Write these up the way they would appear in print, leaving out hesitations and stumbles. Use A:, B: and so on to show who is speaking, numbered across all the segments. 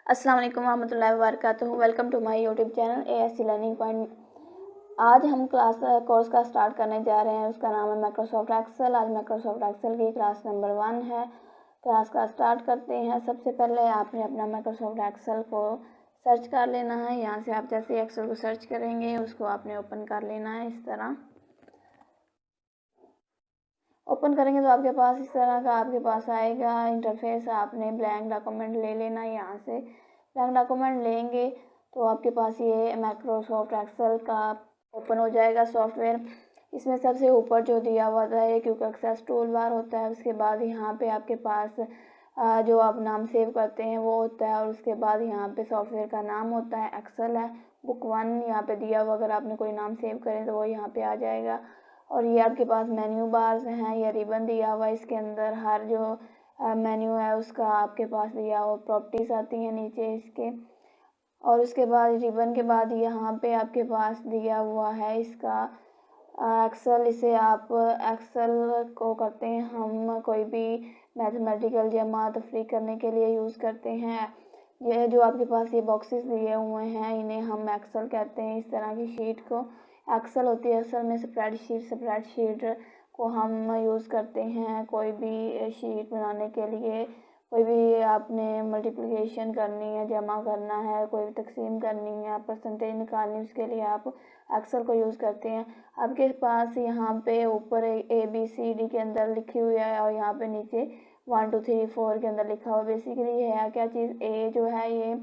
A: अस्सलाम वालेकुम रहमतुल्लाहि व बरकातुहू। Welcome to my YouTube channel ASC learning point. आज हम कोर्स का स्टार्ट करने जा रहे हैं। उसका नाम है माइक्रोसॉफ्ट एक्सेल। आज माइक्रोसॉफ्ट एक्सेल की क्लास नंबर 1 है। क्लास का स्टार्ट करते हैं। सबसे पहले आपने अपना माइक्रोसॉफ्ट एक्सेल को सर्च कर लेना है। यहाँ से आप जैसे एक्सेल को सर्च करेंगे उसको आपने ओपन कर लेना है। इस तरह ओपन करेंगे तो आपके पास इस तरह का आपके पास आएगा इंटरफेस। आपने ब्लैंक डॉक्यूमेंट ले लेना। यहाँ से ब्लैंक डॉक्यूमेंट लेंगे तो आपके पास ये माइक्रोसॉफ्ट एक्सेल का ओपन हो जाएगा सॉफ्टवेयर। इसमें सबसे ऊपर जो दिया हुआ है क्विक एक्सेस टूल बार होता है। उसके बाद यहाँ पे आपके पास जो आप नाम सेव करते हैं वो होता है, और उसके बाद यहाँ पे सॉफ्टवेयर का नाम होता है, एक्सेल है, बुक 1 यहाँ पे दिया हुआ। अगर आपने कोई नाम सेव करें तो वो यहाँ पे आ जाएगा। और ये आपके पास मेन्यू बार्स हैं, या रिबन दिया हुआ है। इसके अंदर हर जो मेन्यू है उसका आपके पास दिया हुआ प्रॉपर्टीज आती हैं नीचे इसके। और उसके बाद रिबन के बाद यहाँ पे आपके पास दिया हुआ है इसका एक्सेल। इसे आप एक्सेल को करते हैं हम कोई भी मैथमेटिकल जमा तफरीक करने के लिए यूज़ करते हैं। ये जो आपके पास ये बॉक्सेस दिए हुए हैं इन्हें हम एक्सेल कहते हैं। इस तरह की शीट को एक्सेल होती है असल में स्प्रेडशीट को हम यूज़ करते हैं कोई भी शीट बनाने के लिए। कोई भी आपने मल्टीप्लिकेशन करनी है, जमा करना है, कोई भी तकसीम करनी है, परसेंटेज निकालनी, उसके लिए आप एक्सेल को यूज़ करते हैं। आपके पास यहाँ पे ऊपर ABCD के अंदर लिखी हुई है, और यहाँ पे नीचे 1 2 3 4 के अंदर लिखा हुआ। बेसिकली है क्या चीज़, ए जो है ये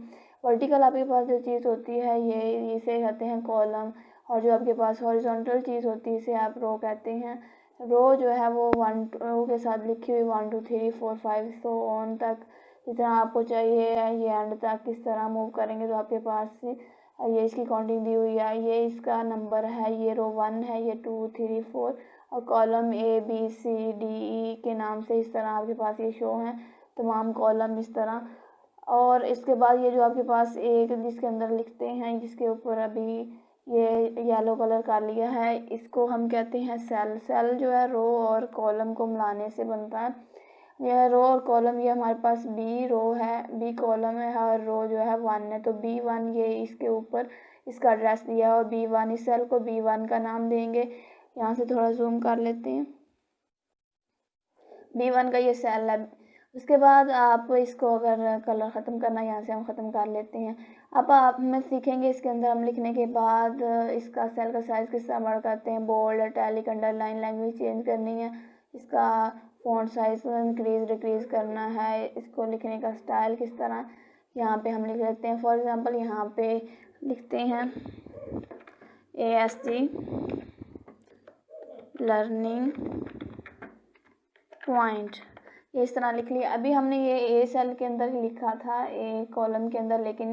A: वर्टिकल आपके पास जो चीज़ होती है ये इसे कहते हैं कॉलम, और जो आपके पास हॉरिजॉन्टल चीज़ होती है इसे आप रो कहते हैं। रो जो है वो 1 2 के साथ लिखी हुई 1 2 3 4 5 सो ऑन तक जितना आपको चाहिए ये एंड तक किस तरह मूव करेंगे तो आपके पास ये इसकी काउंटिंग दी हुई है। ये इसका नंबर है, ये रो 1 है, ये 2 3 4, और कॉलम ABCDE के नाम से इस तरह आपके पास ये शो हैं तमाम कॉलम इस तरह। और इसके बाद ये जो आपके पास एक जिसके अंदर लिखते हैं, जिसके ऊपर अभी ये येलो कलर कर लिया है, इसको हम कहते हैं सेल। सेल जो है रो और कॉलम को मिलाने से बनता है। यह रो और कॉलम, ये हमारे पास B रो है, B कॉलम है, और रो जो है 1 है, तो B1 ये इसके ऊपर इसका एड्रेस दिया है, और B1 इस सेल को B1 का नाम देंगे। यहाँ से थोड़ा जूम कर लेते हैं। B1 का ये सेल है। उसके बाद आप इसको अगर कलर ख़त्म करना है यहाँ से हम ख़त्म कर लेते हैं। अब आप में सीखेंगे इसके अंदर हम लिखने के बाद इसका सेल का साइज़ किस तरह बड़ा करते हैं, bold, italic, underline, language change करनी है, इसका फ़ॉन्ट साइज़ इंक्रीज़ डिक्रीज़ करना है, इसको लिखने का स्टाइल किस तरह यहाँ पे हम लिख लेते हैं। फॉर एग्ज़ाम्पल यहाँ पे लिखते हैं ASC लर्निंग पॉइंट, ये इस तरह लिख लिया। अभी हमने ये A सेल के अंदर ही लिखा था, A कॉलम के अंदर, लेकिन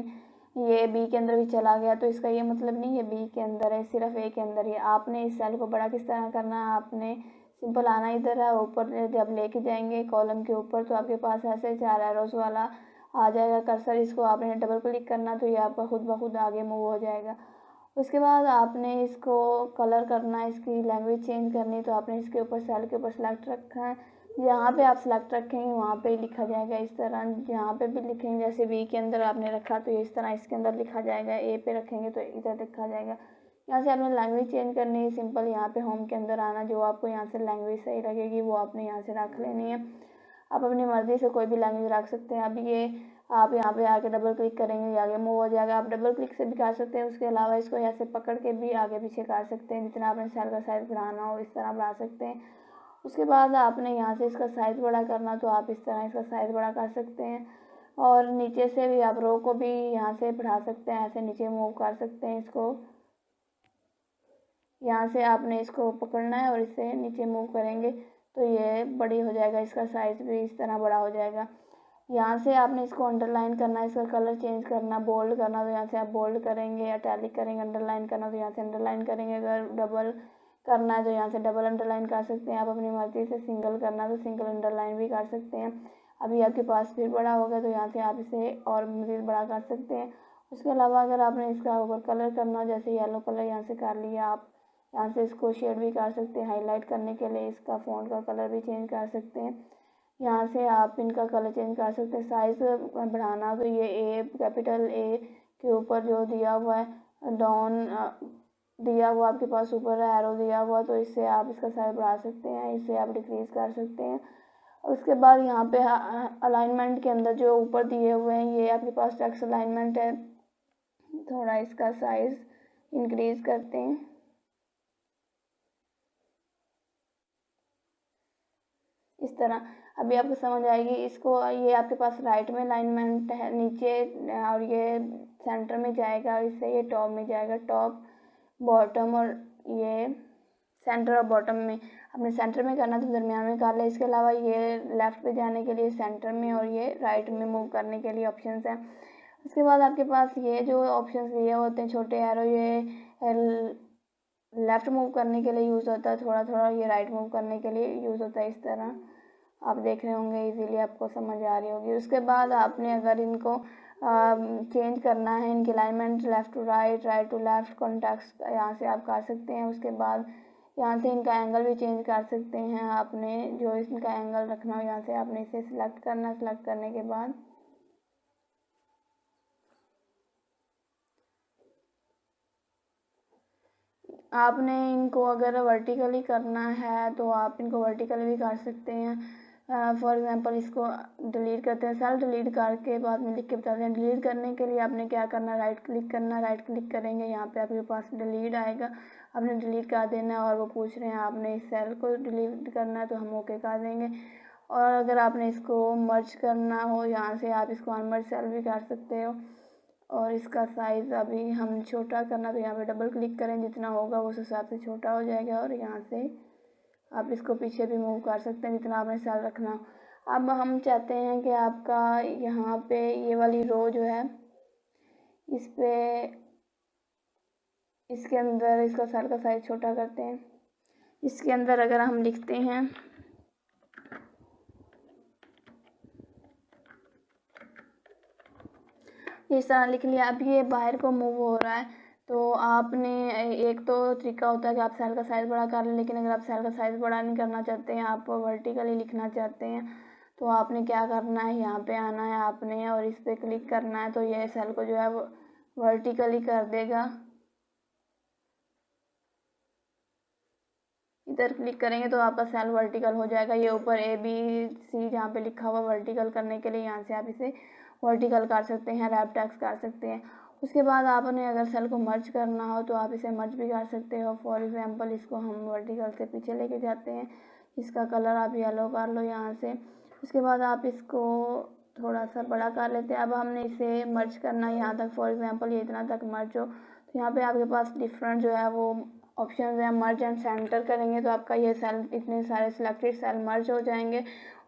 A: ये B के अंदर भी चला गया, तो इसका ये मतलब नहीं है B के अंदर है, सिर्फ A के अंदर ही। आपने इस सेल को बड़ा किस तरह करना है, आपने सिंपल आना इधर है, ऊपर जब लेके जाएंगे कॉलम के ऊपर तो आपके पास ऐसे 4 एरोस वाला आ जाएगा कर्सर। इसको आपने डबल क्लिक करना तो ये आपका खुद ब खुद आगे मूव हो जाएगा। उसके बाद आपने इसको कलर करना है, इसकी लैंग्वेज चेंज करनी, तो आपने इसके ऊपर सेल के ऊपर सेलेक्ट रखा है। जहाँ पे आप सेलेक्ट रखेंगे वहाँ पे लिखा जाएगा इस तरह। जहाँ पे भी लिखेंगे जैसे B के अंदर आपने रखा तो इस तरह इसके अंदर लिखा जाएगा, A पे रखेंगे तो इधर लिखा जाएगा। यहाँ से आपने लैंग्वेज चेंज करनी है, सिंपल यहाँ पे होम के अंदर आना, जो आपको यहाँ से लैंग्वेज सही लगेगी वो आपने यहाँ से रख लेनी है। आप अपनी मर्ज़ी से कोई भी लैंग्वेज रख सकते हैं। अब ये आप यहाँ पे आके डबल क्लिक करेंगे ये आगे मूव हो जाएगा। आप डबल क्लिक से भी कर सकते हैं, उसके अलावा इसको ऐसे पकड़ के भी आगे पीछे कर सकते हैं। जितना आपने सेल का साइज़ बढ़ाना हो इस तरह बढ़ा सकते हैं। उसके बाद आपने यहाँ से इसका साइज़ बड़ा करना तो आप इस तरह इसका साइज़ बड़ा कर सकते हैं। और नीचे से भी आप रो को भी यहाँ से बढ़ा सकते हैं, ऐसे नीचे मूव कर सकते हैं इसको। यहाँ से आपने इसको पकड़ना है और इसे नीचे मूव करेंगे तो ये बड़ी हो जाएगा, इसका साइज़ भी इस तरह बड़ा हो जाएगा। यहाँ से आपने इसको अंडरलाइन करना है, इसका कलर चेंज करना, बोल्ड करना तो यहाँ से आप बोल्ड करेंगे, इटैलिक करेंगे, अंडरलाइन करना तो यहाँ से अंडरलाइन करेंगे। अगर डबल करना है तो यहाँ से डबल अंडरलाइन कर सकते हैं। आप अपनी मर्ज़ी से सिंगल करना तो सिंगल अंडरलाइन भी कर सकते हैं। अभी आपके पास फिर बड़ा हो गया तो यहाँ से आप इसे और मज़ीद बड़ा कर सकते हैं। उसके अलावा अगर आपने इसका ऊपर कलर करना हो, जैसे येलो कलर यहाँ से कर लिया, आप यहाँ से इसको शेड भी कर सकते हैं। हाईलाइट करने के लिए इसका फ़ॉन्ट का कलर भी चेंज कर सकते हैं। यहाँ से आप इनका कलर चेंज कर सकते हैं। साइज़ बढ़ाना तो ये ए, कैपिटल ए के ऊपर जो दिया हुआ है डाउन दिया हुआ आपके पास ऊपर एरो दिया हुआ, तो इससे आप इसका साइज बढ़ा सकते हैं, इससे आप डिक्रीज कर सकते हैं। और उसके बाद यहाँ पे अलाइनमेंट के अंदर जो ऊपर दिए हुए हैं ये आपके पास टेक्स्ट अलाइनमेंट है, थोड़ा इसका साइज इंक्रीज करते हैं। इस तरह अभी आपको समझ आएगी इसको। ये आपके पास राइट में अलाइनमेंट है नीचे, और ये सेंटर में जाएगा, और इससे ये टॉप में जाएगा, टॉप बॉटम, और ये सेंटर और बॉटम में। अपने सेंटर में करना तो दरमियान में कर ले। इसके अलावा ये लेफ़्ट पे जाने के लिए सेंटर में, और ये राइट में मूव करने के लिए ऑप्शंस हैं। उसके बाद आपके पास ये जो ऑप्शंस दिए होते हैं छोटे एरो, ये लेफ़्ट मूव करने के लिए यूज़ होता है, थोड़ा थोड़ा ये राइट मूव करने के लिए यूज़ होता है। इस तरह आप देख रहे होंगे, इजीली आपको समझ आ रही होगी। उसके बाद आपने अगर इनको चेंज करना है, इनकी alignment left to right, right to left, context यहाँ से आप कर सकते हैं। उसके बाद यहाँ से इनका एंगल भी चेंज कर सकते हैं। आपने जो इनका एंगल रखना हो यहाँ से आपने इसे सिलेक्ट करना, सिलेक्ट करने के बाद आपने इनको अगर वर्टिकली करना है तो आप इनको वर्टिकली भी कर सकते हैं। फॉर एग्जांपल इसको डिलीट करते हैं, सेल डिलीट करके बाद में लिख के बताते हैं। डिलीट करने के लिए आपने क्या करना, राइट क्लिक करना, राइट क्लिक करेंगे यहाँ पे आपके पास डिलीट आएगा, आपने डिलीट कर देना है। और वो पूछ रहे हैं आपने इस सेल को डिलीट करना है तो हम ओके कर देंगे। और अगर आपने इसको मर्ज करना हो यहाँ से आप इसको अनमर्ज सेल भी कर सकते हो। और इसका साइज़ अभी हम छोटा करना तो यहाँ पे डबल क्लिक करें, जितना होगा उस हिसाब से छोटा हो जाएगा। और यहाँ से आप इसको पीछे भी मूव कर सकते हैं जितना आपने सेल रखना हो। अब हम चाहते हैं कि आपका यहाँ पे ये वाली रो जो है इस पे इसके अंदर इसका सेल का साइज़ छोटा करते हैं। इसके अंदर अगर हम लिखते हैं इस तरह लिख लिया, अब ये बाहर को मूव हो रहा है तो आपने एक तो तरीका होता है कि आप सेल का साइज़ बड़ा कर लें, लेकिन अगर आप सेल का साइज़ बड़ा नहीं करना चाहते हैं, आप वर्टिकली लिखना चाहते हैं, तो आपने क्या करना है, यहाँ पे आना है आपने और इस पर क्लिक करना है, तो ये सेल को जो है वो वर्टिकली कर देगा। इधर क्लिक करेंगे तो आपका सेल वर्टिकल हो जाएगा। ये ऊपर ABC जहाँ पे लिखा हुआ वर्टिकल करने के लिए यहाँ से आप इसे वर्टिकल कर सकते हैं, रैप टेक्स्ट कर सकते हैं। उसके बाद आपने अगर सेल को मर्ज करना हो तो आप इसे मर्ज भी कर सकते हो। फॉर एग्जांपल इसको हम वर्टिकल से पीछे लेके जाते हैं, इसका कलर आप येलो कर लो यहाँ से। उसके बाद आप इसको थोड़ा सा बड़ा कर लेते हैं। अब हमने इसे मर्ज करना है यहाँ तक, फॉर एग्जांपल ये इतना तक मर्ज हो, तो यहाँ पे आपके पास डिफरेंट जो है वो ऑप्शन है। मर्ज एंड सेंटर करेंगे तो आपका ये सेल, इतने सारे सिलेक्टेड सेल मर्ज हो जाएंगे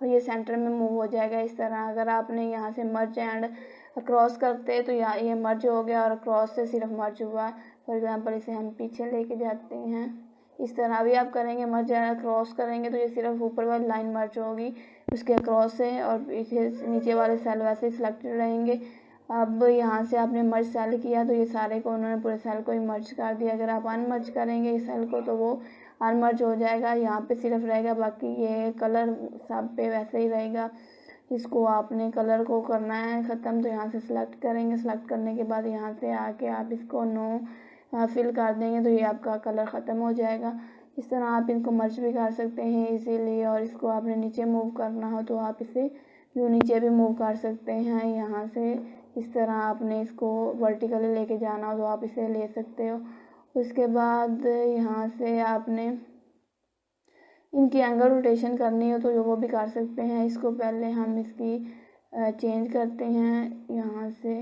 A: और ये सेंटर में मूव हो जाएगा। इस तरह अगर आपने यहाँ से मर्ज एंड क्रॉस करते तो यहाँ ये मर्ज हो गया और क्रॉस से सिर्फ मर्ज हुआ। फॉर एग्जांपल इसे हम पीछे लेके जाते हैं, इस तरह भी आप करेंगे। मर्ज एंड क्रॉस करेंगे तो ये सिर्फ ऊपर वाली लाइन मर्ज होगी उसके क्रॉस से, और पीछे नीचे वाले सेल वैसे सिलेक्टेड रहेंगे। अब यहाँ से आपने मर्ज सेल किया तो ये सारे को उन्होंने पूरे सेल को ही मर्ज कर दिया। अगर आप अनमर्ज करेंगे इस सेल को तो वो अनमर्ज हो जाएगा, यहाँ पे सिर्फ रहेगा, बाकी ये कलर सब पे वैसे ही रहेगा। इसको आपने कलर को करना है ख़त्म, तो यहाँ से सिलेक्ट करेंगे, सिलेक्ट करने के बाद यहाँ से आके आप इसको नो फिल कर देंगे तो ये आपका कलर ख़त्म हो जाएगा। इस तरह आप इनको मर्ज भी कर सकते हैं इजीली। और इसको आपने नीचे मूव करना हो तो आप इसे यूँ नीचे भी मूव कर सकते हैं यहाँ से। इस तरह आपने इसको वर्टिकली लेके जाना हो तो आप इसे ले सकते हो। उसके बाद यहाँ से आपने इनकी एंगल रोटेशन करनी हो तो वो भी कर सकते हैं। इसको पहले हम इसकी चेंज करते हैं यहाँ से।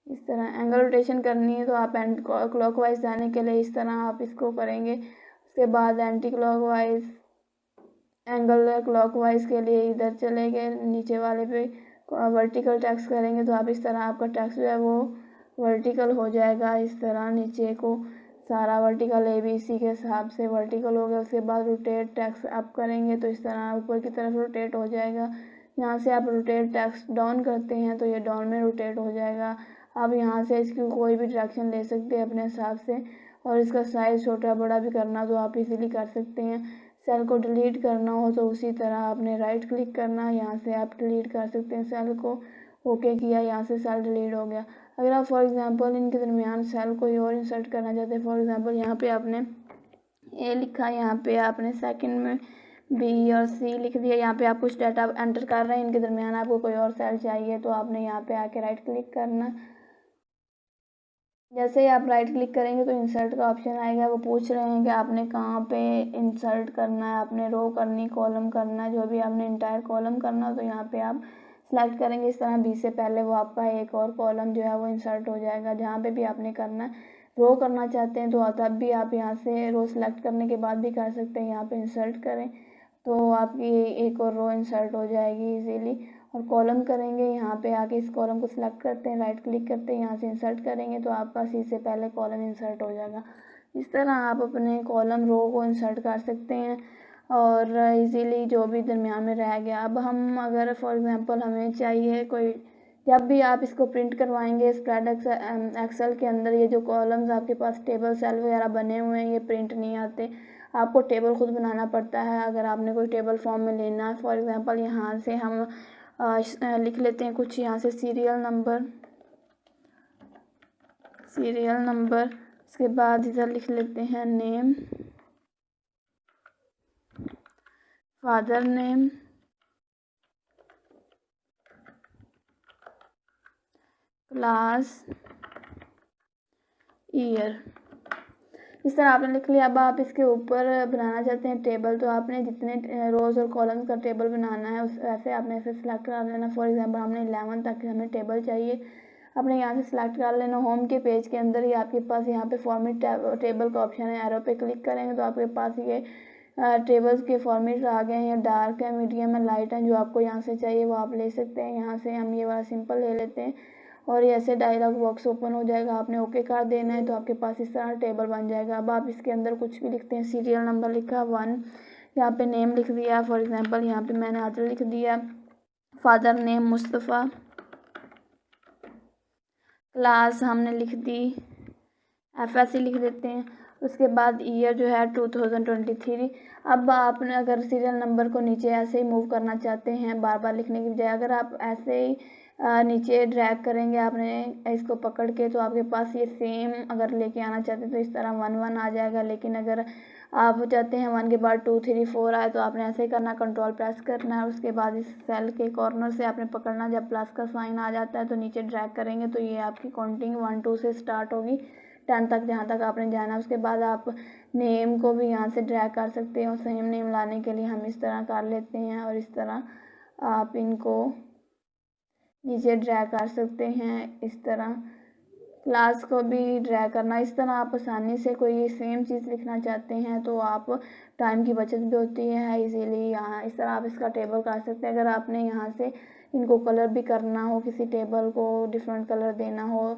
A: इस तरह एंगल रोटेशन करनी है तो आप एंटी क्लॉकवाइज जाने के लिए इस तरह आप इसको करेंगे। उसके बाद एंटी क्लॉकवाइज, एंगल क्लॉकवाइज के लिए इधर चले गए नीचे वाले पे वर्टिकल टेक्स्ट करेंगे तो आप इस तरह आपका टेक्स्ट जो है वो वर्टिकल हो जाएगा। इस तरह नीचे को सारा वर्टिकल ABC के हिसाब से वर्टिकल हो गया। उसके बाद रोटेट टेक्स्ट आप करेंगे तो इस तरह ऊपर की तरफ रोटेट हो जाएगा। यहाँ से आप रोटेट टेक्स्ट डाउन करते हैं तो ये डाउन में रोटेट हो जाएगा। आप यहाँ से इसकी कोई भी डायरेक्शन ले सकते हैं अपने हिसाब से, और इसका साइज़ छोटा बड़ा भी करना तो आप इजीली कर सकते हैं। सेल को डिलीट करना हो तो उसी तरह आपने राइट क्लिक करना, यहाँ से आप डिलीट कर सकते हैं सेल को। ओके किया, यहाँ से सेल डिलीट हो गया। अगर आप फॉर एग्जांपल इनके दरमियान सेल कोई और इंसर्ट करना चाहते हैं, फॉर एग्जांपल यहाँ पे आपने ए लिखा, यहाँ पे आपने सेकंड में बी और सी लिख दिया, यहाँ पे आप कुछ डाटा एंटर कर रहे हैं, इनके दरमियान आपको कोई और सेल चाहिए तो आपने यहाँ पे आके राइट क्लिक करना। जैसे ही आप राइट क्लिक करेंगे तो इंसर्ट का ऑप्शन आएगा। वो पूछ रहे हैं कि आपने कहाँ पे इंसर्ट करना है, आपने रो करनी, कॉलम करना है, जो भी आपने इंटायर कॉलम करना हो तो यहाँ पे आप सेलेक्ट करेंगे इस तरह बी से पहले, वो आपका एक और कॉलम जो है वो इंसर्ट हो जाएगा जहाँ पे भी आपने करना है। रो करना चाहते हैं तो तब भी आप यहाँ से रो सेलेक्ट करने के बाद भी कर सकते हैं, यहाँ पे इंसर्ट करें तो आपकी एक और रो इंसर्ट हो जाएगी इजीली। और कॉलम करेंगे, यहाँ पे आके इस कॉलम को सिलेक्ट करते हैं, राइट क्लिक करते हैं, यहाँ से इंसर्ट करेंगे तो आपका सी से पहले कॉलम इंसर्ट हो जाएगा। इस तरह आप अपने कॉलम रो को इंसर्ट कर सकते हैं और इजीली जो भी दरमियान में रह गया। अब हम अगर फॉर एग्जांपल हमें चाहिए कोई, जब भी आप इसको प्रिंट करवाएंगे स्प्रेड एक्सेल के अंदर, ये जो कॉलम्स आपके पास टेबल सेल वगैरह बने हुए हैं ये प्रिंट नहीं आते, आपको टेबल खुद बनाना पड़ता है। अगर आपने कोई टेबल फॉर्म में लेना है, फॉर एग्जांपल यहाँ से हम लिख लेते हैं कुछ, यहाँ से सीरियल नंबर, उसके बाद इधर लिख लेते हैं name, father name, class, year. इस तरह आपने लिख लिया। अब आप इसके ऊपर बनाना चाहते हैं टेबल, तो आपने जितने रोज़ और कॉलम्स का टेबल बनाना है उस वैसे आपने ऐसे सेलेक्ट कर लेना। फॉर एग्जांपल हमने 11 तक हमें टेबल चाहिए, आपने यहाँ से सिलेक्ट कर लेना। होम के पेज के अंदर ही आपके पास यहाँ पे फॉर्मेट टेबल का ऑप्शन है, एरो पे क्लिक करेंगे तो आपके पास ये टेबल्स के फॉर्मेट्स आ गए हैं। डार्क है, मीडियम है, लाइट है, जो आपको यहाँ से चाहिए वो आप ले सकते हैं। यहाँ से हम ये वाला सिंपल ले लेते हैं और ऐसे डायलॉग बॉक्स ओपन हो जाएगा। आपने ओके कर देना है तो आपके पास इस तरह टेबल बन जाएगा। अब आप इसके अंदर कुछ भी लिखते हैं, सीरियल नंबर लिखा 1, यहाँ पे नेम लिख दिया, फॉर एग्जांपल यहाँ पे मैंने आदिल लिख दिया, फादर नेम मुस्तफ़ा, क्लास हमने लिख दी, FSC लिख देते हैं। उसके बाद ईयर जो है 2023। अब आपने अगर सीरियल नंबर को नीचे ऐसे ही मूव करना चाहते हैं बार बार लिखने की बजाय, अगर आप ऐसे ही नीचे ड्रैग करेंगे आपने इसको पकड़ के, तो आपके पास ये सेम अगर लेके आना चाहते हैं तो इस तरह 1 1 आ जाएगा। लेकिन अगर आप चाहते हैं 1 के बाद 2 3 4 आए तो आपने ऐसे ही करना, कंट्रोल प्रेस करना है। उसके बाद इस सेल के कॉर्नर से आपने पकड़ना, जब प्लस का साइन आ जाता है तो नीचे ड्रैग करेंगे तो ये आपकी काउंटिंग 1 2 से स्टार्ट होगी 10 तक, जहाँ तक आपने जाना। उसके बाद आप नेम को भी यहाँ से ड्रैग कर सकते हैं और सेम नेम लाने के लिए हम इस तरह कर लेते हैं और इस तरह आप इनको नीचे ड्रैग कर सकते हैं। इस तरह क्लास को भी ड्रैग करना। इस तरह आप आसानी से कोई सेम चीज़ लिखना चाहते हैं तो आप टाइम की बचत भी होती है इजीली। यहाँ इस तरह आप इसका टेबल कर सकते हैं। अगर आपने यहाँ से इनको कलर भी करना हो, किसी टेबल को डिफरेंट कलर देना हो,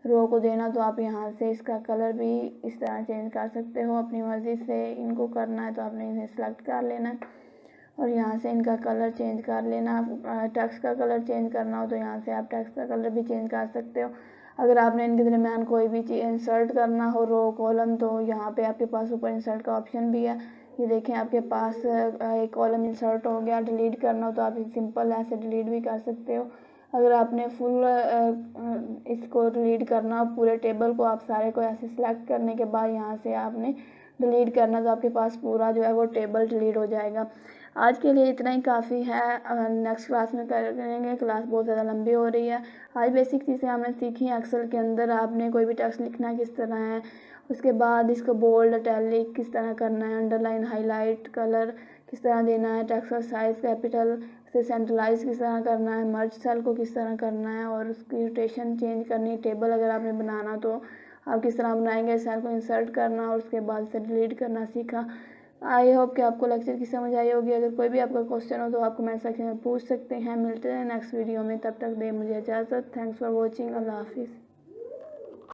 A: रो को देना, तो आप यहाँ से इसका कलर भी इस तरह चेंज कर सकते हो अपनी मर्ज़ी से। इनको करना है तो आपने इन्हें सेलेक्ट कर लेना और यहाँ से इनका कलर चेंज कर लेना। टेक्स्ट का कलर चेंज करना हो तो यहाँ से आप टेक्स्ट का कलर भी चेंज कर सकते हो। अगर आपने इनके दरमियान कोई भी चीज़ इंसर्ट करना हो, रो कॉलम, तो यहाँ पे आपके पास ऊपर इंसर्ट का ऑप्शन भी है। ये देखें आपके पास एक कॉलम इंसर्ट हो गया। डिलीट करना हो तो आप सिंपल ऐसे डिलीट भी कर सकते हो। अगर आपने फुल इसको डिलीट करना हो, पूरे टेबल को, आप सारे को ऐसे सेलेक्ट करने के बाद यहाँ से आपने डिलीट करना तो आपके पास पूरा जो है वो टेबल डिलीट हो जाएगा। आज के लिए इतना ही काफ़ी है। नेक्स्ट क्लास में करेंगे, क्लास बहुत ज़्यादा लंबी हो रही है। आज बेसिक चीज़ें हमने सीखी एक्सेल के अंदर। आपने कोई भी टेक्स्ट लिखना किस तरह है, उसके बाद इसको बोल्ड इटैलिक किस तरह करना है, अंडरलाइन हाईलाइट कलर किस तरह देना है, टेक्स्ट का साइज़ कैपिटल से सेंट्रलाइज किस तरह करना है, मर्ज सेल को किस तरह करना है और उसकी रोटेशन चेंज करनी है। टेबल अगर आपने बनाना तो आप किस तरह बनाएंगे, सेल को इंसर्ट करना और उसके बाद से डिलीट करना सीखा। आई होप कि आपको लेक्चर की समझ आई होगी। अगर कोई भी आपका क्वेश्चन हो तो आप कमेंट सेक्शन में पूछ सकते हैं। मिलते हैं नेक्स्ट वीडियो में, तब तक दे मुझे इजाज़त। Thanks for watching. अल्लाह हाफिज़।